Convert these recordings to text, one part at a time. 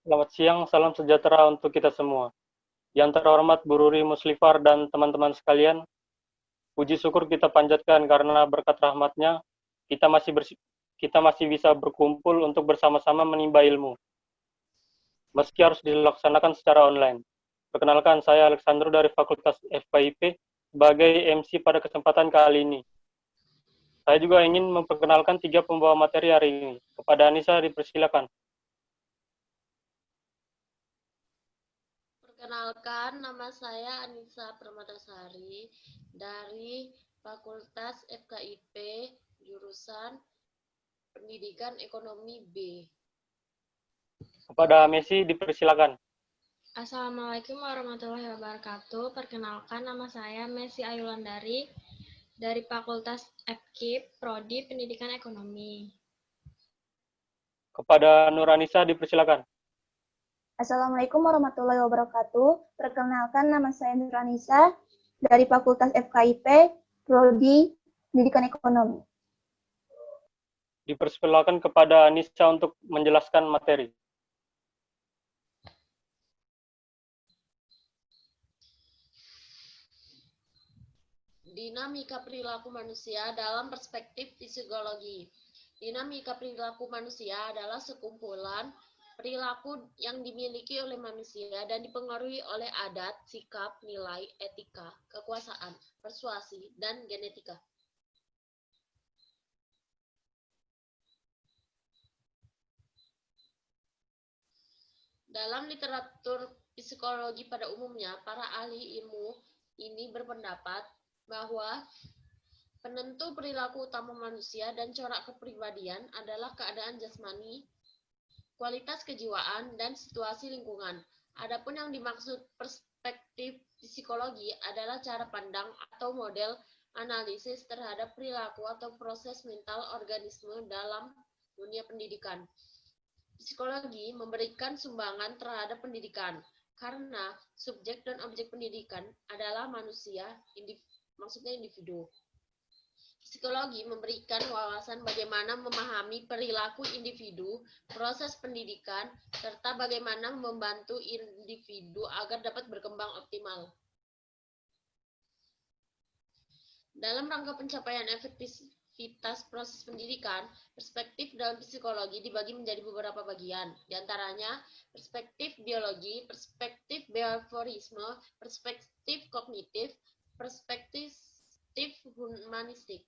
Selamat siang, salam sejahtera untuk kita semua. Yang terhormat Bu Ruri Muslifar dan teman-teman sekalian, puji syukur kita panjatkan karena berkat rahmatnya kita masih bisa berkumpul untuk bersama-sama menimba ilmu, meski harus dilaksanakan secara online. Perkenalkan, saya Alexandro dari Fakultas FKIP sebagai MC pada kesempatan kali ini. Saya juga ingin memperkenalkan 3 pembawa materi hari ini. Kepada Anissa dipersilakan. Perkenalkan, nama saya Anissa Permatasari dari Fakultas FKIP jurusan Pendidikan Ekonomi B. Kepada Messi dipersilakan. Assalamualaikum warahmatullahi wabarakatuh. Perkenalkan, nama saya Messi Ayulandari dari Fakultas FKIP Prodi Pendidikan Ekonomi. Kepada Nuranisa dipersilakan. Assalamualaikum warahmatullahi wabarakatuh. Perkenalkan, nama saya Nuranisa dari Fakultas FKIP Prodi Pendidikan Ekonomi. Dipersilakan kepada Anissa untuk menjelaskan materi. Dinamika perilaku manusia dalam perspektif psikologi. Dinamika perilaku manusia adalah sekumpulan perilaku yang dimiliki oleh manusia dan dipengaruhi oleh adat, sikap, nilai, etika, kekuasaan, persuasi, dan genetika. Dalam literatur psikologi pada umumnya, para ahli ilmu ini berpendapat bahwa penentu perilaku utama manusia dan corak kepribadian adalah keadaan jasmani, kualitas kejiwaan, dan situasi lingkungan. Adapun yang dimaksud perspektif psikologi adalah cara pandang atau model analisis terhadap perilaku atau proses mental organisme dalam dunia pendidikan. Psikologi memberikan sumbangan terhadap pendidikan karena subjek dan objek pendidikan adalah manusia, maksudnya individu. Psikologi memberikan wawasan bagaimana memahami perilaku individu, proses pendidikan, serta bagaimana membantu individu agar dapat berkembang optimal. Dalam rangka pencapaian efektivitas proses pendidikan, perspektif dalam psikologi dibagi menjadi beberapa bagian, di antaranya perspektif biologi, perspektif behaviorisme, perspektif kognitif, perspektif humanistik.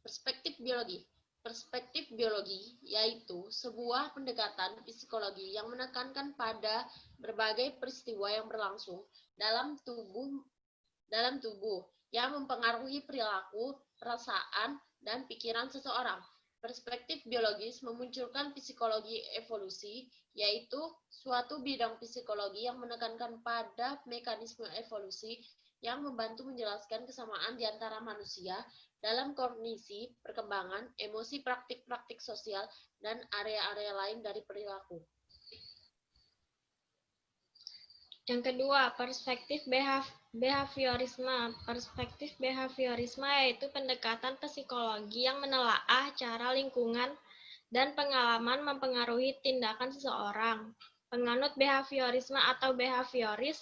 Perspektif biologi. Perspektif biologi yaitu sebuah pendekatan psikologi yang menekankan pada berbagai peristiwa yang berlangsung dalam tubuh yang mempengaruhi perilaku, perasaan, dan pikiran seseorang. Perspektif biologis memunculkan psikologi evolusi, yaitu suatu bidang psikologi yang menekankan pada mekanisme evolusi yang membantu menjelaskan kesamaan di antara manusia dalam kognisi, perkembangan, emosi, praktik-praktik sosial, dan area-area lain dari perilaku. Yang kedua, perspektif behaviorisme. Perspektif behaviorisme yaitu pendekatan psikologi yang menelaah cara lingkungan dan pengalaman mempengaruhi tindakan seseorang. Penganut behaviorisme atau behavioris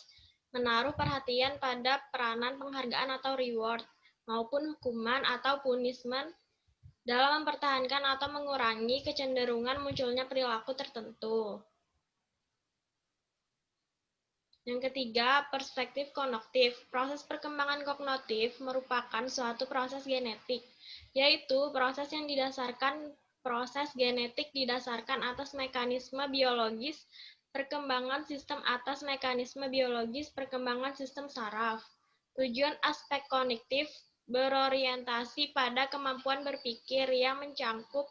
menaruh perhatian pada peranan penghargaan atau reward maupun hukuman atau punishment dalam mempertahankan atau mengurangi kecenderungan munculnya perilaku tertentu. Yang ketiga, perspektif kognitif. Proses perkembangan kognitif merupakan suatu proses genetik, yaitu proses yang didasarkan atas mekanisme biologis perkembangan sistem atas mekanisme biologis perkembangan sistem saraf. Tujuan aspek kognitif berorientasi pada kemampuan berpikir yang mencangkup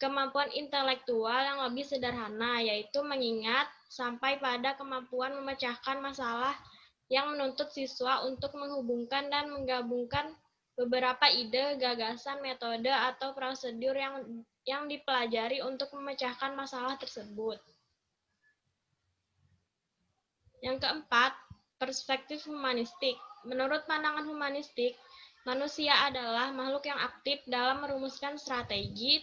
kemampuan intelektual yang lebih sederhana, yaitu mengingat, sampai pada kemampuan memecahkan masalah yang menuntut siswa untuk menghubungkan dan menggabungkan beberapa ide, gagasan, metode, atau prosedur yang dipelajari untuk memecahkan masalah tersebut. Yang keempat, perspektif humanistik. Menurut pandangan humanistik, Manusia adalah makhluk yang aktif dalam merumuskan strategi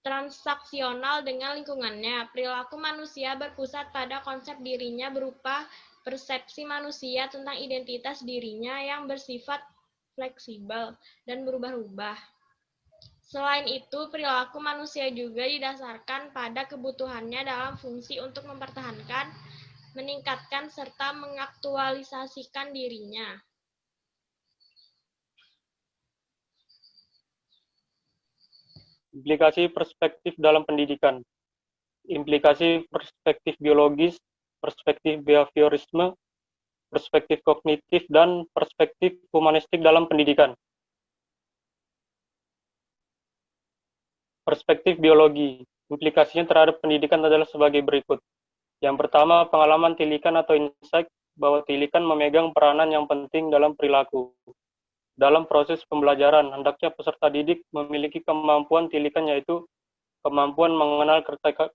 transaksional dengan lingkungannya. Perilaku manusia berpusat pada konsep dirinya berupa persepsi manusia tentang identitas dirinya yang bersifat fleksibel dan berubah-ubah. Selain itu, perilaku manusia juga didasarkan pada kebutuhannya dalam fungsi untuk mempertahankan, meningkatkan, serta mengaktualisasikan dirinya. Implikasi perspektif dalam pendidikan. Implikasi perspektif biologis, perspektif behaviorisme, perspektif kognitif, dan perspektif humanistik dalam pendidikan. Perspektif biologi. Implikasinya terhadap pendidikan adalah sebagai berikut. Yang pertama, pengalaman tilikan atau insight bahwa tilikan memegang peranan yang penting dalam perilaku. Dalam proses pembelajaran, hendaknya peserta didik memiliki kemampuan tilikan, yaitu kemampuan mengenal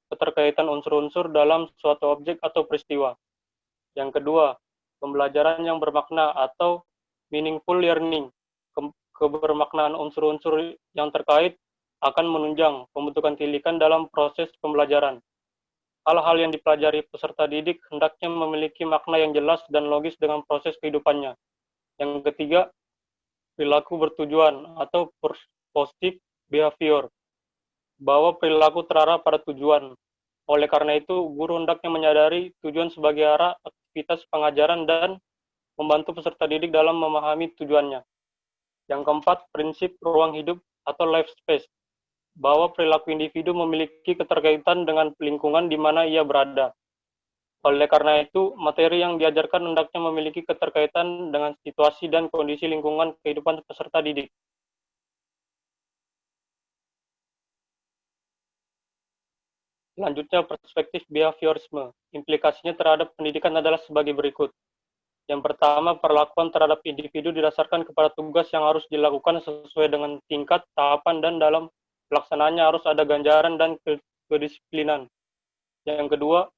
keterkaitan unsur-unsur dalam suatu objek atau peristiwa. Yang kedua, pembelajaran yang bermakna atau meaningful learning. Kebermaknaan unsur-unsur yang terkait akan menunjang pembentukan tilikan dalam proses pembelajaran. Hal-hal yang dipelajari peserta didik hendaknya memiliki makna yang jelas dan logis dengan proses kehidupannya. Yang ketiga, perilaku bertujuan atau positive behavior, bahwa perilaku terarah pada tujuan. Oleh karena itu, guru hendaknya menyadari tujuan sebagai arah aktivitas pengajaran dan membantu peserta didik dalam memahami tujuannya. Yang keempat, prinsip ruang hidup atau life space, bahwa perilaku individu memiliki keterkaitan dengan lingkungan di mana ia berada. Oleh karena itu, materi yang diajarkan hendaknya memiliki keterkaitan dengan situasi dan kondisi lingkungan kehidupan peserta didik. Selanjutnya, perspektif behaviorisme. Implikasinya terhadap pendidikan adalah sebagai berikut. Yang pertama, perlakuan terhadap individu didasarkan kepada tugas yang harus dilakukan sesuai dengan tingkat, tahapan, dan dalam pelaksanaannya harus ada ganjaran dan kedisiplinan. Yang kedua,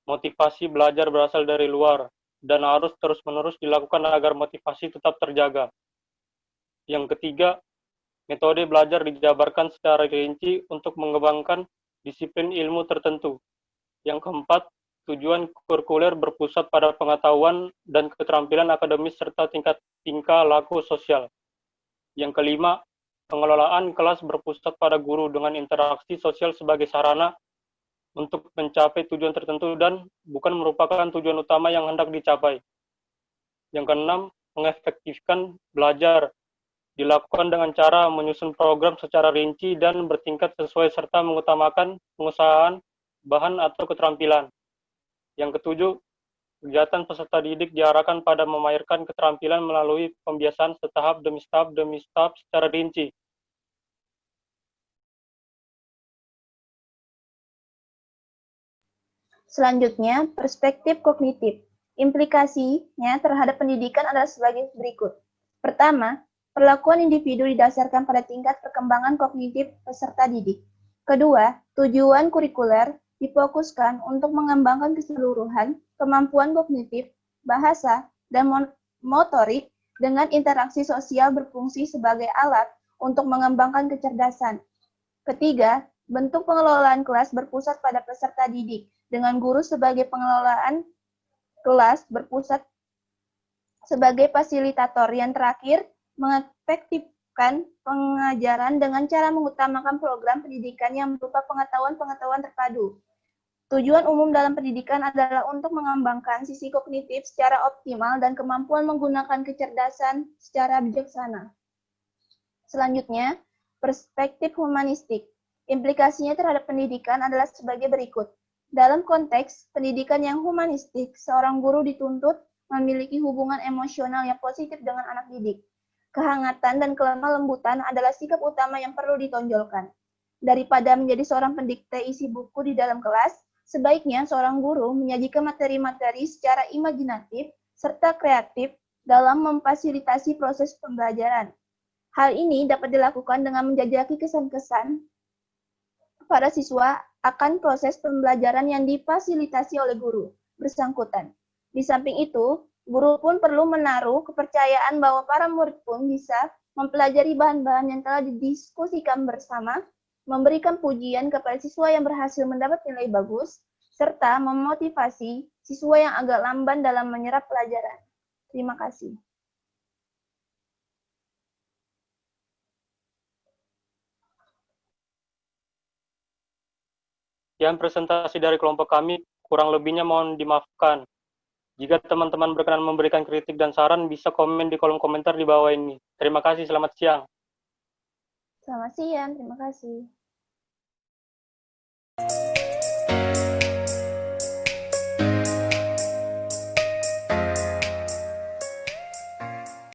motivasi belajar berasal dari luar dan harus terus-menerus dilakukan agar motivasi tetap terjaga. Yang ketiga, metode belajar dijabarkan secara rinci untuk mengembangkan disiplin ilmu tertentu. Yang keempat, tujuan kurikuler berpusat pada pengetahuan dan keterampilan akademis serta tingkah laku sosial. Yang kelima, pengelolaan kelas berpusat pada guru dengan interaksi sosial sebagai sarana untuk mencapai tujuan tertentu dan bukan merupakan tujuan utama yang hendak dicapai. Yang keenam, mengefektifkan belajar dilakukan dengan cara menyusun program secara rinci dan bertingkat sesuai serta mengutamakan pengusahaan bahan atau keterampilan. Yang ketujuh, kegiatan peserta didik diarahkan pada memamerkan keterampilan melalui pembiasaan setahap demi tahap secara rinci. Selanjutnya, perspektif kognitif. Implikasinya terhadap pendidikan adalah sebagai berikut. Pertama, perlakuan individu didasarkan pada tingkat perkembangan kognitif peserta didik. Kedua, tujuan kurikuler difokuskan untuk mengembangkan keseluruhan kemampuan kognitif, bahasa, dan motorik dengan interaksi sosial berfungsi sebagai alat untuk mengembangkan kecerdasan. Ketiga, bentuk pengelolaan kelas berpusat pada peserta didik, dengan guru sebagai pengelolaan kelas berpusat sebagai fasilitator. Yang terakhir, mengefektifkan pengajaran dengan cara mengutamakan program pendidikan yang berupa pengetahuan-pengetahuan terpadu. Tujuan umum dalam pendidikan adalah untuk mengembangkan sisi kognitif secara optimal dan kemampuan menggunakan kecerdasan secara bijaksana. Selanjutnya, perspektif humanistik. Implikasinya terhadap pendidikan adalah sebagai berikut. Dalam konteks pendidikan yang humanistik, seorang guru dituntut memiliki hubungan emosional yang positif dengan anak didik. Kehangatan dan kelemah lembutan adalah sikap utama yang perlu ditonjolkan. Daripada menjadi seorang pendikte isi buku di dalam kelas, sebaiknya seorang guru menyajikan materi-materi secara imajinatif serta kreatif dalam memfasilitasi proses pembelajaran. Hal ini dapat dilakukan dengan menjajaki kesan-kesan para siswa akan proses pembelajaran yang difasilitasi oleh guru bersangkutan. Di samping itu, Guru pun perlu menaruh kepercayaan bahwa para murid pun bisa mempelajari bahan-bahan yang telah didiskusikan bersama, memberikan pujian kepada siswa yang berhasil mendapat nilai bagus, serta memotivasi siswa yang agak lamban dalam menyerap pelajaran. Terima kasih. Sekian presentasi dari kelompok kami, kurang lebihnya mohon dimaafkan. Jika teman-teman berkenan memberikan kritik dan saran, bisa komen di kolom komentar di bawah ini. Terima kasih, selamat siang. Selamat siang, terima kasih.